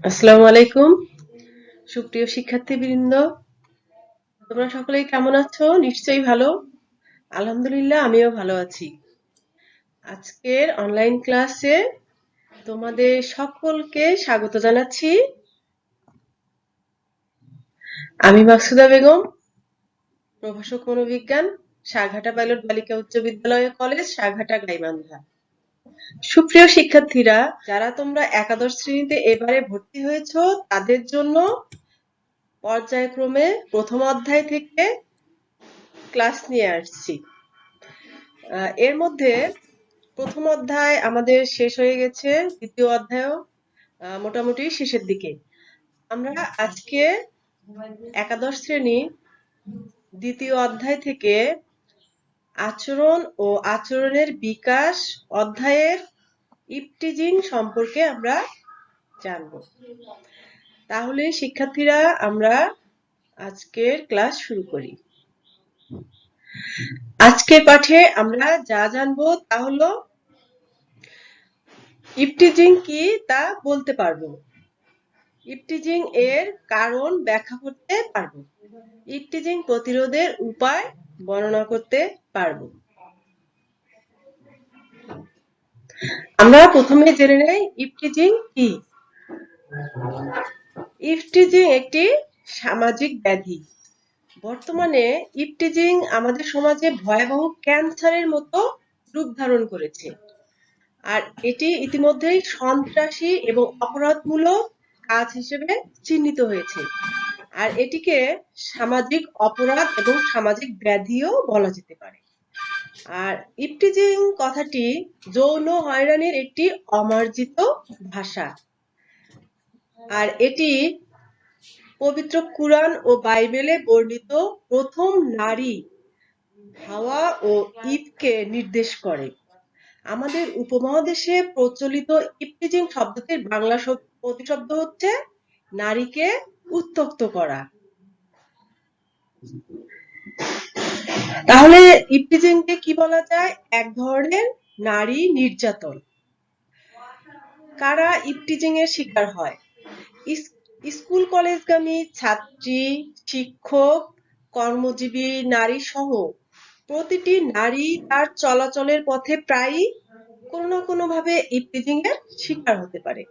আসসালামু আলাইকুম। সুপ্রিয় শিক্ষার্থীবৃন্দ, তোমরা সকলেই কেমন আছো? নিশ্চয়ই ভালো। আলহামদুলিল্লাহ, আমিও ভালো আছি। আজকের অনলাইন ক্লাসে তোমাদের সকলকে স্বাগত জানাচ্ছি। আমি মাকসুদা বেগম, প্রভাষক মনোবিজ্ঞান, সাঘাটা পাইলট বালিকা উচ্চ বিদ্যালয় কলেজ, সাঘাটা গাইবান্ধা। সুপ্রিয় শিক্ষার্থীরা, যারা তোমরা একাদশ শ্রেণীতে এবারে ভর্তি হয়েছো, তাদের জন্য পর্যায়ক্রমে প্রথম অধ্যায় থেকে ক্লাস নিয়ে আসছি। এর মধ্যে প্রথম অধ্যায় আমাদের শেষ হয়ে গেছে, দ্বিতীয় অধ্যায়ও মোটামুটি শেষের দিকে। আমরা আজকে একাদশ শ্রেণী দ্বিতীয় অধ্যায় থেকে আচরণ ও আচরণের বিকাশ অধ্যায়ের ইপটিজিং সম্পর্কে আমরা জানব। তাহলে শিক্ষার্থীরা, আমরা আজকের ক্লাস শুরু করি। আজকের পাঠে আমরা যা জানবো তা হলো ইপটিজিং কি তা বলতে পারবো, ইপটিজিং এর কারণ ব্যাখ্যা করতে পারবো, ইপটিজিং প্রতিরোধের উপায় বর্ণনা করতে পারবো। আমরা প্রথমে জেনে নেই ইপটিজিং কি। ইপটিজিং একটি সামাজিক ব্যাধি। বর্তমানে ইপটিজিং আমাদের সমাজে ভয়াবহ ক্যান্সারের মতো রূপ ধারণ করেছে। আর এটি ইতিমধ্যেই সন্ত্রাসী এবং অপরাধমূলক কাজ হিসেবে চিহ্নিত হয়েছে। আর এটিকে সামাজিক অপরাধ এবং সামাজিক ব্যাধিও বলা যেতে পারে। আর ইপটিজিং কথাটি যৌন হয়রানির একটি অমার্জিত ভাষা। আর এটি পবিত্র কুরআন ও বাইবেলে বর্ণিত প্রথম নারী হাওয়া ও ঈদকে নির্দেশ করে। আমাদের উপমহাদেশে প্রচলিত ইপটিজিং শব্দটির বাংলা প্রতিশব্দ হচ্ছে নারীকে উত্ত্যক্ত করা। তাহলে ইপটিজিংকে কি বলা যায়? এক ধরনের নারী নির্যাতন। কারা ইপটিজিং এর শিকার হয়? স্কুল কলেজগামী ছাত্রী, শিক্ষক, কর্মজীবী নারী সহ প্রতিটি নারী তার চলাচলের পথে প্রায়ই কোনো না কোনো ভাবে ইপটিজিং এর শিকার হতে পারে।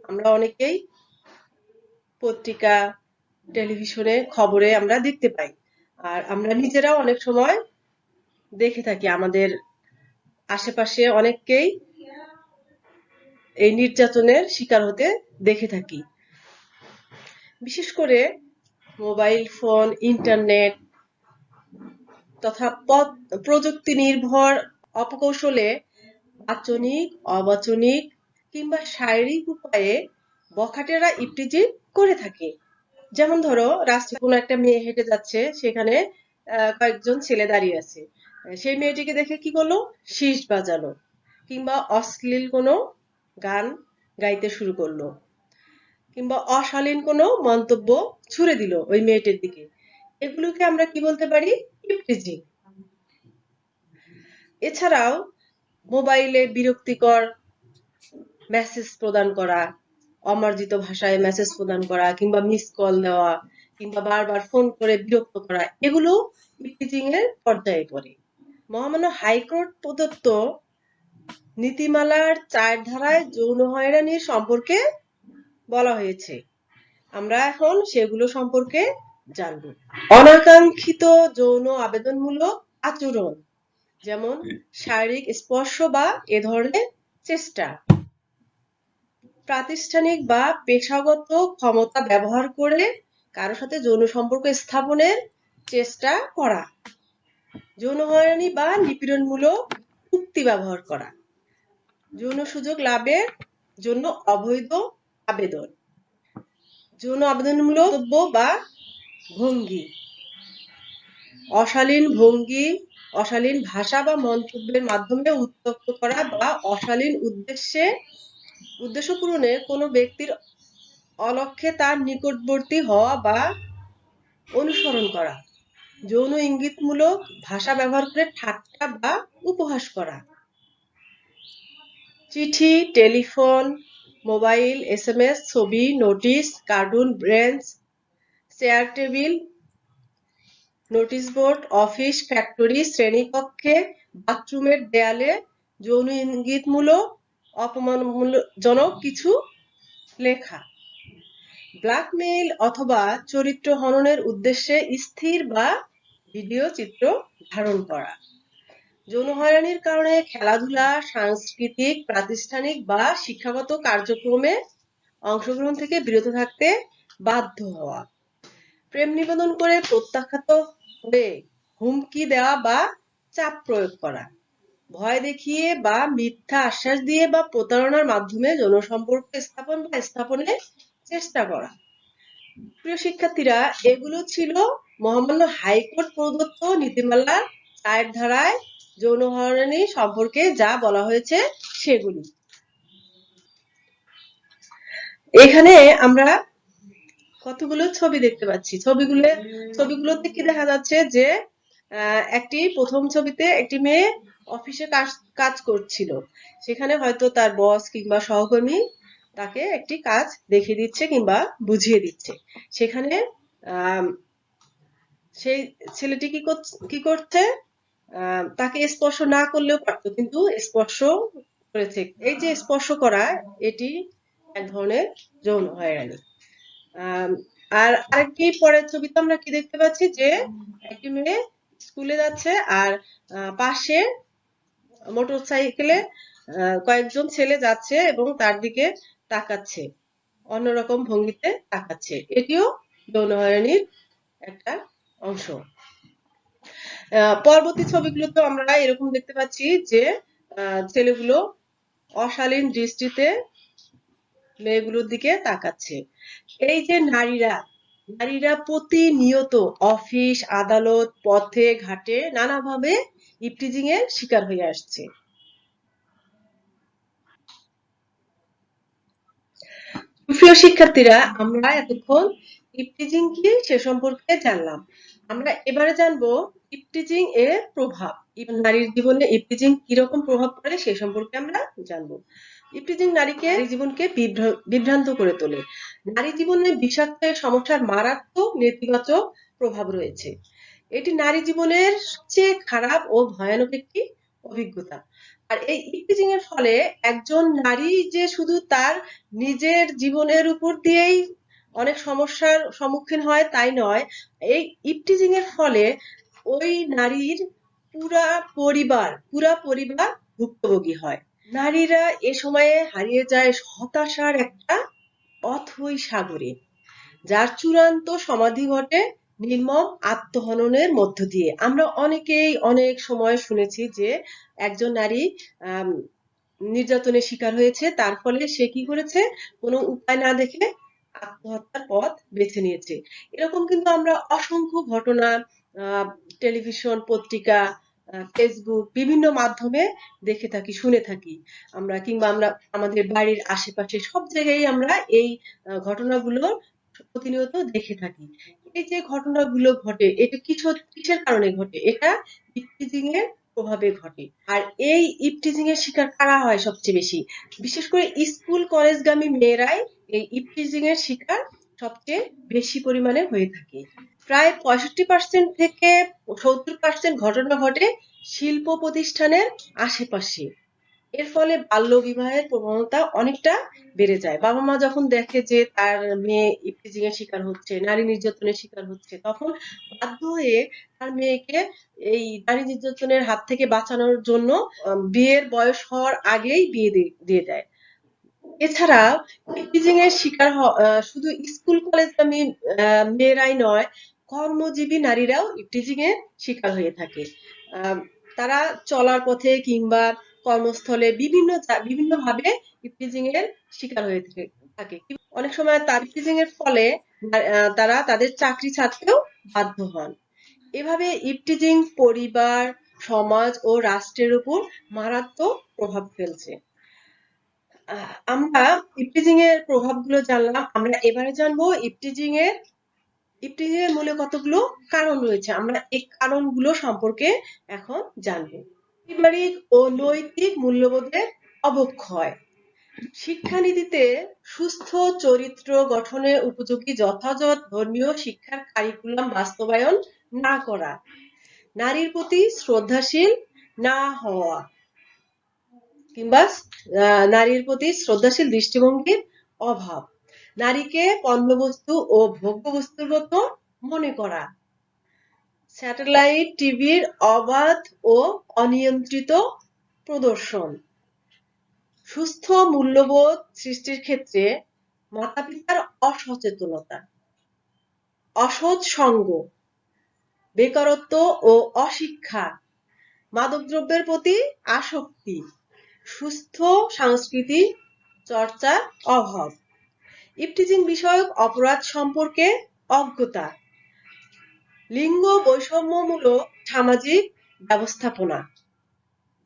আমরা অনেকেই পত্রিকা, টেলিভিশনে, খবরে আমরা দেখতে পাই। আর আমরা নিজেরাও অনেক সময় দেখে থাকি, আমাদের আশেপাশে অনেককেই এই নির্যাতনের শিকার হতে দেখে থাকি। বিশেষ করে মোবাইল ফোন, ইন্টারনেট তথা প্রযুক্তি নির্ভর অপকৌশলে বাচনিক, অবাচনিক কিংবা শারীরিক উপায়ে বখাটেরা ইপটিজিং করে থাকে। যেমন ধরো, রাস্তায় কোনো একটা মেয়ে হেঁটে যাচ্ছে, সেখানে কয়েকজন ছেলে দাঁড়িয়ে আছে। সেই মেয়েটিকে দেখে কি করলো? শিস বাজালো, কিংবা অশ্লীল কোনো গান গাইতে শুরু করলো, কিংবা অশালীন কোনো মন্তব্য ছুড়ে দিল ওই মেয়েটির দিকে। এগুলোকে আমরা কি বলতে পারি? ইপটিজিং। এছাড়াও মোবাইলে বিরক্তিকর মেসেজ প্রদান করা, অমার্জিত ভাষায় মেসেজ প্রদান করা, কিংবা মিস কল দেওয়া, কিংবা বারবার ফোন করে বিরক্ত করা, এগুলো ইপটিজিং এর পর্যায়ে পড়ে। মহামান্য হাইকোর্ট প্রদত্ত নীতিমালার 4 ধারায় যৌন হয়রানির সম্পর্কে বলা হয়েছে। আমরা এখন সেগুলো সম্পর্কে জানব। অনাকাঙ্ক্ষিত যৌন আবেদনমূলক আচরণ, যেমন শারীরিক স্পর্শ বা এ ধরনের চেষ্টা। প্রাতিষ্ঠানিক বা পেশাগত ক্ষমতা ব্যবহার করে কারো সাথে যৌন সম্পর্ক স্থাপনের চেষ্টা করা। যৌন হয়রানি বা নিপীড়নমূলক উক্তি ব্যবহার করা। যৌন সুযোগ লাভের জন্য অবৈধ আবেদন। যৌন আবেদনমূলক বক্তব্য বা ভঙ্গি। অশালীন ভঙ্গি, অশালীন ভাষা বা মন্তব্যের মাধ্যমে উত্ত্যক্ত করা বা অশালীন উদ্দেশ্য পূরণে কোনো ব্যক্তির অলক্ষ্যে তার নিকটবর্তী হওয়া বা অনুসরণ করা। যৌন ইঙ্গিতমূলক ভাষা ব্যবহার করে ঠাট্টা বা উপহাস করা। চিঠি, টেলিফোন, মোবাইল, এসএমএস, ছবি, notice, cartoon, bench, chair table, notice board, office, factory, শ্রেণীকক্ষে, বাথরুমের দেয়ালে যৌন ইঙ্গিতমূলক অপমানজনক কিছু লেখা। ব্ল্যাকমেইল অথবা চরিত্র হননের উদ্দেশ্যে স্থির বা ভিডিও চিত্র ধারণ করা। যৌন হয়রানির কারণে খেলাধুলা, সাংস্কৃতিক, প্রাতিষ্ঠানিক বা শিক্ষাগত কার্যক্রমে অংশগ্রহণ থেকে বিরত থাকতে বাধ্য হওয়া। প্রেম নিবেদন করে প্রত্যাখ্যাত হয়ে হুমকি দেওয়া বা চাপ প্রয়োগ করা। ভয় দেখিয়ে বা মিথ্যা আশ্বাস দিয়ে বা প্রতারণার মাধ্যমে যৌন সম্পর্ক স্থাপন বা স্থাপনের চেষ্টা করা। প্রিয় শিক্ষার্থীরা, এগুলো ছিল মহামান্য হাইকোর্ট প্রদত্ত নীতিমালার ৪ ধারায় যৌন হয়রানি সম্পর্কে যা বলা হয়েছে সেগুলি। এখানে আমরা কতগুলো ছবি দেখতে পাচ্ছি। ছবিগুলোতে কি দেখা যাচ্ছে যে একটি প্রথম ছবিতে একটি মেয়ে অফিসে কাজ করছিল। সেখানে হয়তো তার বস কিংবা সহকর্মী তাকে একটি কাজ দেখিয়ে দিচ্ছে কিংবা বুঝিয়ে দিচ্ছে। সেখানে সেই ছেলেটি কি করছে, তাকে স্পর্শ না করলেও পারতো, কিন্তু স্পর্শ করেছে। এই যে স্পর্শ করা, এটি এক ধরনের যৌন হয়রানি। আর আরেকটি পরের ছবিতে আমরা কি দেখতে পাচ্ছি যে একটি মেয়ে স্কুলে যাচ্ছে আর পাশে মোটরসাইকেলে কয়েকজন ছেলে যাচ্ছে এবং তার দিকে তাকাচ্ছে, অন্যরকম ভঙ্গিতে তাকাচ্ছে। এটিও যৌন হয়রানির একটা অংশ। পরবর্তী ছবিগুলোতে আমরা এরকম দেখতে পাচ্ছি যে ছেলেগুলো অশালীন দৃষ্টিতে মেয়েগুলোর দিকে তাকাচ্ছে। এই যে নারীরা প্রতিনিয়ত অফিস, আদালত, পথে ঘাটে নানাভাবে ইভটিজিং এর শিকার হয়ে আসছে। প্রিয় শিক্ষার্থীরা, আমরা এতক্ষণ ইভটিজিং কি সে সম্পর্কে জানলাম। আমরা এবারে জানবো ইভটিজিং এর প্রভাব। নারীর জীবনে ইভটিজিং কিরকম প্রভাব পড়ে সে সম্পর্কে আমরা জানবো। ইভটিজিং নারী জীবনকে বিভ্রান্ত করে তোলে। নারী জীবনে বিষাক্ত সমস্যার মারাত্মক নেতিবাচক প্রভাব রয়েছে। এটি নারী জীবনের সবচেয়ে খারাপ ও ভয়ানক একটি অভিজ্ঞতা। আর এই ইভটিজিং এর ফলে একজন নারী যে শুধু তার নিজের জীবনের উপর দিয়েই অনেক সমস্যার সম্মুখীন হয় তাই নয়, এই ইভটিজিং এর ফলে ওই নারীর পুরা পরিবার ভুক্তভোগী হয়। নারীরা এ সময়ে হারিয়ে যায় হতাশার একটা অথৈ সাগরে, যার চূড়ান্ত সমাধি ঘটে নির্মম আত্মহননের মধ্য দিয়ে। আমরা অনেকেই অনেক সময় শুনেছি যে একজন নারী নির্যাতনের শিকার হয়েছে, তার ফলে সে কি করেছে, কোনো উপায় না দেখে আত্মহত্যার পথ বেছে নিয়েছে। এরকম কিন্তু আমরা অসংখ্য ঘটনা টেলিভিশন, পত্রিকা, ফেসবুক বিভিন্ন মাধ্যমে দেখে থাকি, শুনে থাকি আমরা, কিংবা আমরা আমাদের বাড়ির আশেপাশে সব জায়গায় আমরা এই ঘটনাগুলো প্রতিনিয়ত দেখে থাকি। এই যে ঘটনাগুলো ঘটে, এটা কিসের কারণে ঘটে? এটা ইভটিজিং এর প্রভাবে ঘটে। আর এই ইভটিজিং এর শিকার কারা হয় সবচেয়ে বেশি? বিশেষ করে স্কুল কলেজগামী মেয়েরাই এই ইভটিজিং এর শিকার সবচেয়ে বেশি পরিমাণে হয়ে থাকে। প্রায় 65% থেকে 70% ঘটনা ঘটে শিল্প প্রতিষ্ঠানের আশেপাশে। এর ফলে বাল্য বিবাহের প্রবণতা অনেকটা বেড়ে যায়। বাবা মা যখন দেখে যে তার মেয়ে ইভটিজিং এর শিকার হচ্ছে, নারী নির্যাতনের শিকার হচ্ছে, তখন বাধ্য হয়ে তার মেয়েকে এই নারী নির্যাতনের হাত থেকে বাঁচানোর জন্য বিয়ের বয়স হওয়ার আগেই বিয়ে দিয়ে দেয়। এছাড়া ইভটিজিং এর শিকার শুধু স্কুল কলেজগামী মেয়েরাই নয়, কর্মজীবী নারীরাও ইভটিজিং এর শিকার হয়ে থাকে। তারা চলার পথে কিংবা কর্মস্থলে বিভিন্ন ভাবে ইভটিজিং এর শিকার হয়ে থাকে। অনেক সময় তার ইভটিজিং এর ফলে তারা তাদের চাকরি ছাড়তেও বাধ্য হন। এভাবে ইভটিজিং পরিবার, সমাজ ও রাষ্ট্রের উপর মারাত্মক প্রভাব ফেলছে। আমরা ইভটিজিং এর প্রভাবগুলো জানলাম। আমরা এবারে জানবো ইভটিজিং এর মূলে কতগুলো কারণ রয়েছে। আমরা এই কারণগুলো সম্পর্কে এখন জানবো। পারিবারিক ও নৈতিক মূল্যবোধের অবক্ষয়। শিক্ষানীতিতে সুস্থ চরিত্র গঠনে উপযোগী যথাযথ ধর্মীয় শিক্ষার কারিকুলাম বাস্তবায়ন না করা, নারীর প্রতি শ্রদ্ধাশীল না হওয়া কিংবা নারীর প্রতি শ্রদ্ধাশীল দৃষ্টিভঙ্গির অভাব, নারীকে পণ্যবস্তু ও ভোগ্যবস্তুর মতো মনে করা, স্যাটেলাইট টিভির অবাধ ও অনিয়ন্ত্রিত প্রদর্শন, সুস্থ মূল্যবোধ সৃষ্টির ক্ষেত্রে মাতাপিতার অসচেতনতা, অসৎ সঙ্গ, বেকারত্ব ও অশিক্ষা, মাদকদ্রব্যের প্রতি আসক্তি, সুস্থ সাংস্কৃতিক চর্চার অভাব, ইভটিজিং বিষয়ক অপরাধ সম্পর্কে অজ্ঞতা, লিঙ্গ বৈষম্যমূলক সামাজিক ব্যবস্থাপনা,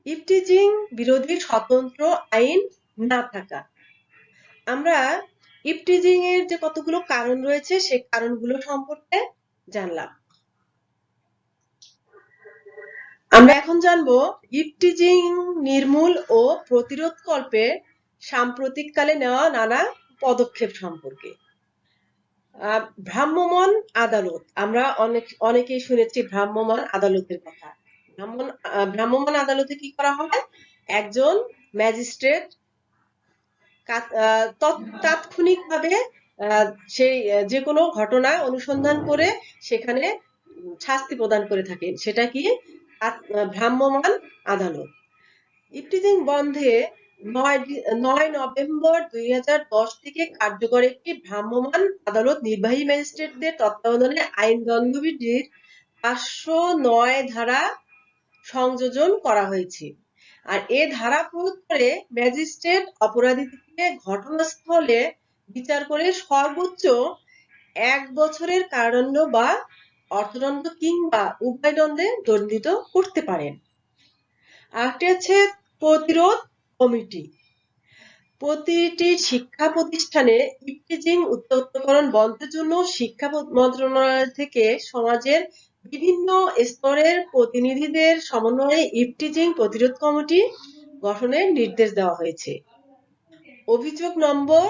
ইভটিজিং বিরোধী স্বতন্ত্র আইন না থাকা। আমরা ইভটিজিং এর যে কতগুলো কারণ রয়েছে সেই কারণগুলো সম্পর্কে জানলাম। আমরা এখন জানবো ইভটিজিং নির্মূল ও প্রতিরোধকল্পে সাম্প্রতিককালে নেওয়া নানা পদক্ষেপ সম্পর্কে। ভ্রাম্যমাণ আদালত, আমরা অনেকেই শুনেছি ভ্রাম্যমাণ আদালতের কথা। ভ্রাম্যমাণ আদালতে কি করা হয়? একজন ম্যাজিস্ট্রেট তাৎক্ষণিকভাবে সেই যে কোনো ঘটনা অনুসন্ধান করে সেখানে শাস্তি প্রদান করে থাকেন, সেটা কি ভ্রাম্যমাণ আদালত। ইভটিজিং বন্ধে 9 নভেম্বর 2010 থেকে কার্যকর একটি ভ্রাম্যমাণ আদালত নির্বাহী ম্যাজিস্ট্রেটদের তত্ত্বাবধানে আইন দণ্ডবিধির 509 ধারা সংযোজন করা হয়েছে। আর এ ধারা প্রয়োগ করে ম্যাজিস্ট্রেট অপরাধীকে ঘটনাস্থলে বিচার করে সর্বোচ্চ 1 বছরের কারাদণ্ড বা অর্থদণ্ড কিংবা উভয় দণ্ডে দণ্ডিত করতে পারেন। আরেকটি আছে প্রতিরোধ কমিটি। প্রতিটি শিক্ষা প্রতিষ্ঠানে ইভটিজিং উত্তক্তকরণ বন্ধের জন্য শিক্ষা মন্ত্রণালয় থেকে সমাজের বিভিন্ন স্তরের প্রতিনিধিদের সমন্বয়ে ইভটিজিং প্রতিরোধ কমিটি গঠনের নির্দেশ দেওয়া হয়েছে। অভিযোগ নম্বর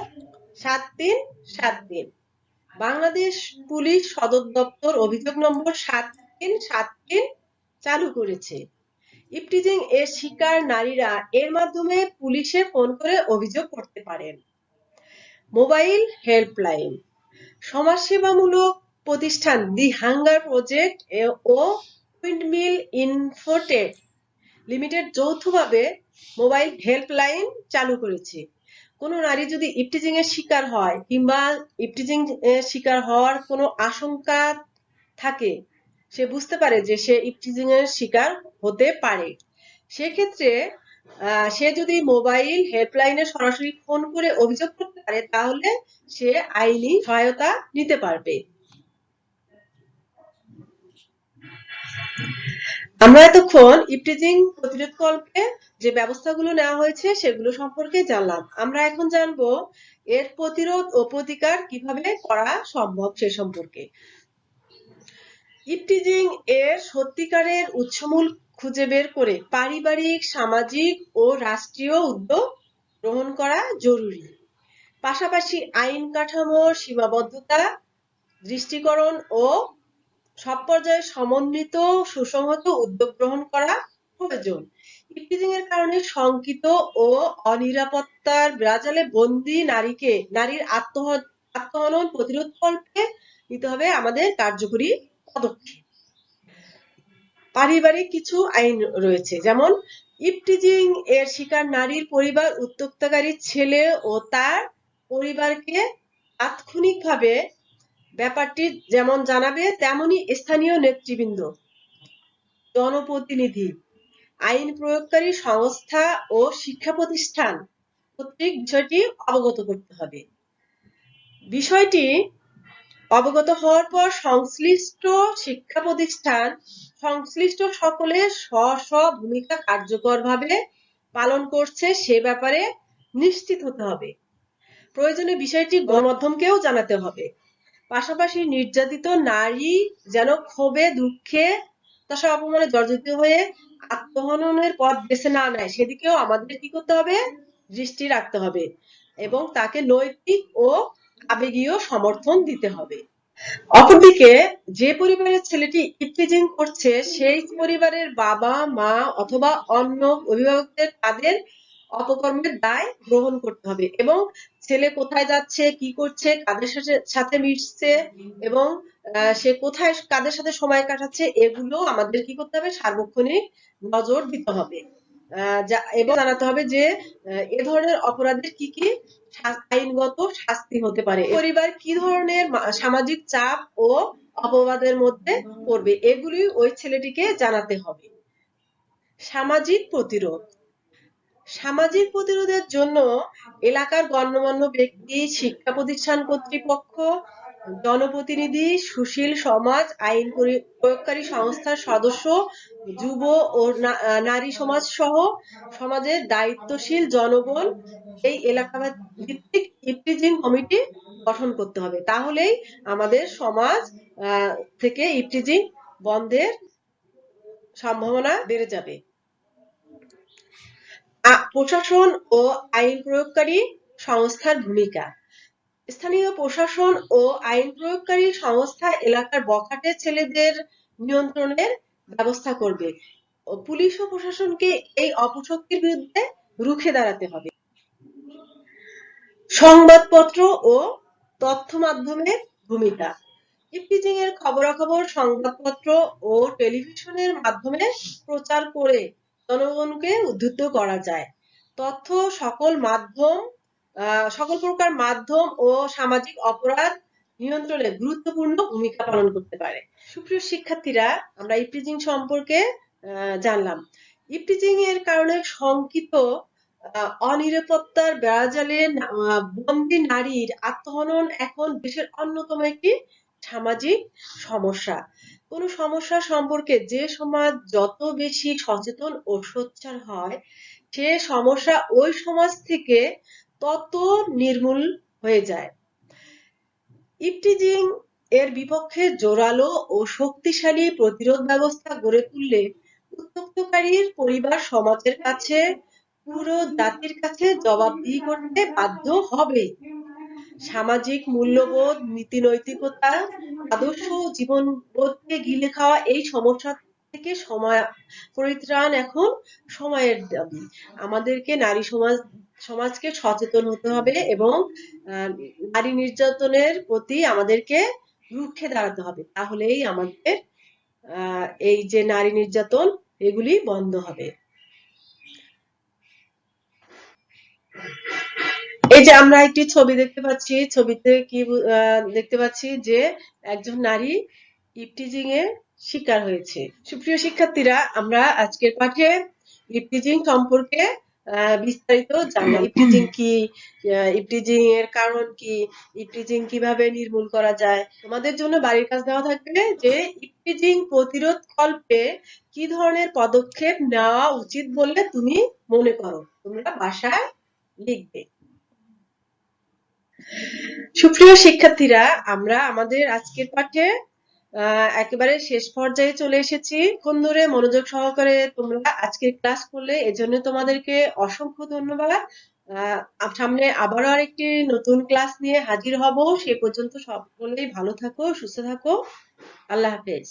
7373, বাংলাদেশ পুলিশ সদর দপ্তর অভিযোগ নম্বর 7373 চালু করেছে। ইভটিজিং এর শিকার নারীরা এর মাধ্যমে পুলিশে ফোন করে অভিযোগ করতে পারেন। মোবাইল হেল্পলাইন, সমাজসেবামূলক প্রতিষ্ঠান দি হাঙ্গার প্রজেক্ট ও উইন্ডমিল ইনফোটেক লিমিটেড যৌথভাবে মোবাইল হেল্পলাইন চালু করেছে। কোনো নারী যদি ইভটিজিং এর শিকার হয় কিংবা ইভটিজিং এর শিকার হওয়ার কোনো আশঙ্কা থাকে, সে বুঝতে পারে যে সে ইভটিজিং এর শিকার হতে পারে, সেক্ষেত্রে সে যদি মোবাইল হেল্পলাইনে সরাসরি ফোন করে অভিযোগ করতে পারে তাহলে সে আইনি সহায়তা নিতে পারবে। আমরা এতক্ষণ ইভটিজিং প্রতিরোধকল্পে যে ব্যবস্থাগুলো নেওয়া হয়েছে সেগুলো সম্পর্কে জানলাম। আমরা এখন জানবো এর প্রতিরোধ ও প্রতিকার কিভাবে করা সম্ভব সে সম্পর্কে। ইভটিজিং এর সত্যিকারের উৎসমূল খুঁজে বের করে পারিবারিক, সামাজিক ও রাষ্ট্রীয় উদ্যোগ গ্রহণ করা জরুরি। পাশাপাশি আইন কাঠামোর সীমাবদ্ধতা দৃষ্টিকরণ ও সব পর্যায়ে সমন্বিত সুসংহত উদ্যোগ গ্রহণ করা প্রয়োজন। ইভটিজিং এর কারণে শঙ্কিত ও অনিরাপত্তার বিরাজালে বন্দী নারীর আত্মহনন প্রতিরোধকল্পে নিতে হবে আমাদের কার্যকরী পদক্ষেপ। পারিবারিক কিছু আইন রয়েছে, যেমন ইভটিজিং এর শিকার নারীর পরিবার উত্ত্যক্তকারী ছেলে ও তার পরিবারকে তাৎক্ষণিকভাবে ব্যাপারটি যেমন জানাবে, তেমনি স্থানীয় নেতৃবৃন্দ, জনপ্রতিনিধি, আইন প্রয়োগকারী সংস্থা ও শিক্ষা প্রতিষ্ঠান কর্তৃক বিষয়টি অবগত করতে হবে। বিষয়টি অবগত হওয়ার পর সংশ্লিষ্ট শিক্ষা প্রতিষ্ঠান সংশ্লিষ্ট সকলের স্ব স্ব ভূমিকা কার্যকরভাবে পালন করছে সে ব্যাপারে নিশ্চিত হতে হবে। প্রয়োজনে বিষয়টি গণমাধ্যমকেও জানাতে হবে। পাশাপাশি নির্যাতিত নারী যেন ক্ষোভে, দুঃখে, হতাশা, অপমানে জর্জরিত হয়ে আত্মহননের পথ বেছে না নেয় সেদিকেও আমাদের কি করতে হবে? দৃষ্টি রাখতে হবে এবং তাকে নৈতিক ও আবেগীয় সমর্থন দিতে হবে। অপরদিকে যে পরিবারের ছেলেটি ইভটিজিং করছে সেই পরিবারের বাবা মা অথবা অন্য অভিভাবকদের তাদের অপকর্মের দায় গ্রহণ করতে হবে এবং ছেলে কোথায় যাচ্ছে, কি করছে, কাদের সাথে মিশছে এবং সে কোথায় কাদের সাথে সময় কাটাচ্ছে, এগুলো আমাদের কি করতে হবে, সার্বক্ষণিক নজর দিতে হবে এবং জানাতে হবে যে এ ধরনের অপরাধের কি কি আইনগত শাস্তি হতে পারে, পরিবার কি ধরনের সামাজিক চাপ ও অপবাদের মধ্যে পড়বে, এগুলি ওই ছেলেটিকে জানাতে হবে। সামাজিক প্রতিরোধ। সামাজিক প্রতিরোধের জন্য এলাকার গণ্যমান্য ব্যক্তি, শিক্ষা প্রতিষ্ঠান কর্তৃপক্ষ, জনপ্রতিনিধি, সুশীল সমাজ, আইন প্রয়োগকারী সংস্থার সদস্য, যুব ও নারী সমাজ সহ সমাজের দায়িত্বশীল জনগণ এই এলাকা ভিত্তিক ইভটিজিং কমিটি গঠন করতে হবে। তাহলেই আমাদের সমাজ থেকে ইভটিজিং বন্ধের সম্ভাবনা বেড়ে যাবে। প্রশাসন ও আইন প্রয়োগকারী সংস্থার ভূমিকা। স্থানীয় প্রশাসন ও আইন প্রয়োগকারী সংস্থা এলাকার বখাটে ছেলেদের নিয়ন্ত্রণের ব্যবস্থা করবে। পুলিশ ও প্রশাসনকে এই অপশক্তির বিরুদ্ধে রুখে দাঁড়াতে হবে। সংবাদপত্র ও তথ্য মাধ্যমের ভূমিকা। ইভটিজিং এর খবরাখবর সংবাদপত্র ও টেলিভিশনের মাধ্যমে প্রচার করে জনগণকে উদ্বুদ্ধ করা যায়। তথ্য সকল প্রকার মাধ্যম ও সামাজিক অপরাধ নিয়ন্ত্রণে গুরুত্বপূর্ণ ভূমিকা পালন করতে পারে। সুপ্রিয় শিক্ষার্থীরা, আমরা ইভটিজিং সম্পর্কে জানলাম। ইভটিজিং এর কারণে শঙ্কিত অনিরাপত্তার বেড়াজালে বন্দী নারীর আত্মহনন এখন দেশের অন্যতম একটি সামাজিক সমস্যা। কোনো সমস্যা সম্পর্কে যে সমাজ যত বেশি সচেতন ও সোচ্চার হয়, সে সমস্যা ওই সমাজ থেকে তত নির্মূল হয়ে যায়। ইভটিজিং এর বিপক্ষে জোরালো ও শক্তিশালী প্রতিরোধ ব্যবস্থা গড়ে তুললে উত্ত্যক্তকারীর পরিবার সমাজের কাছে, পুরো জাতির কাছে জবাবদিহি করতে বাধ্য হবে। সামাজিক মূল্যবোধ, নীতি-নৈতিকতা, আদর্শ জীবনবোধকে গিলে খাওয়া এই সমস্যা থেকে পরিত্রাণ এখন সময়ের দাবি। আমাদেরকে সমাজকে সচেতন হতে হবে এবং নারী নির্যাতনের প্রতি আমাদেরকে রুখে দাঁড়াতে হবে। তাহলেই আমাদের এই যে নারী নির্যাতন এগুলি বন্ধ হবে। এই যে আমরা একটি ছবি দেখতে পাচ্ছি, ছবিতে কি দেখতে পাচ্ছি যে একজন নারী ইভটিজিং এর শিকার হয়েছে। সুপ্রিয় শিক্ষার্থীরা, আমরা আজকের পাঠে ইভটিজিং সম্পর্কে বিস্তারিত জানলাম। ইভটিজিং কি, ইভটিজিং এর কারণ কি, ইভটিজিং কিভাবে নির্মূল করা যায়। তোমাদের জন্য বাড়ির কাজ দেওয়া থাকবে যে ইভটিজিং প্রতিরোধ কল্পে কি ধরনের পদক্ষেপ নেওয়া উচিত বলে তুমি মনে করো, তোমরা বাসায় লিখবে। সুপ্রিয় শিক্ষার্থীরা, আমরা আমাদের আজকের পাঠে একেবারে শেষ পর্যায়ে চলে এসেছি। কোন ধরে মনোযোগ সহকারে তোমরা আজকের ক্লাস করলে এজন্য তোমাদেরকে অসংখ্য ধন্যবাদ। সামনে আবারও আরেকটি নতুন ক্লাস নিয়ে হাজির হব। সে পর্যন্ত সকলেই ভালো থাকো, সুস্থ থাকো। আল্লাহ হাফেজ।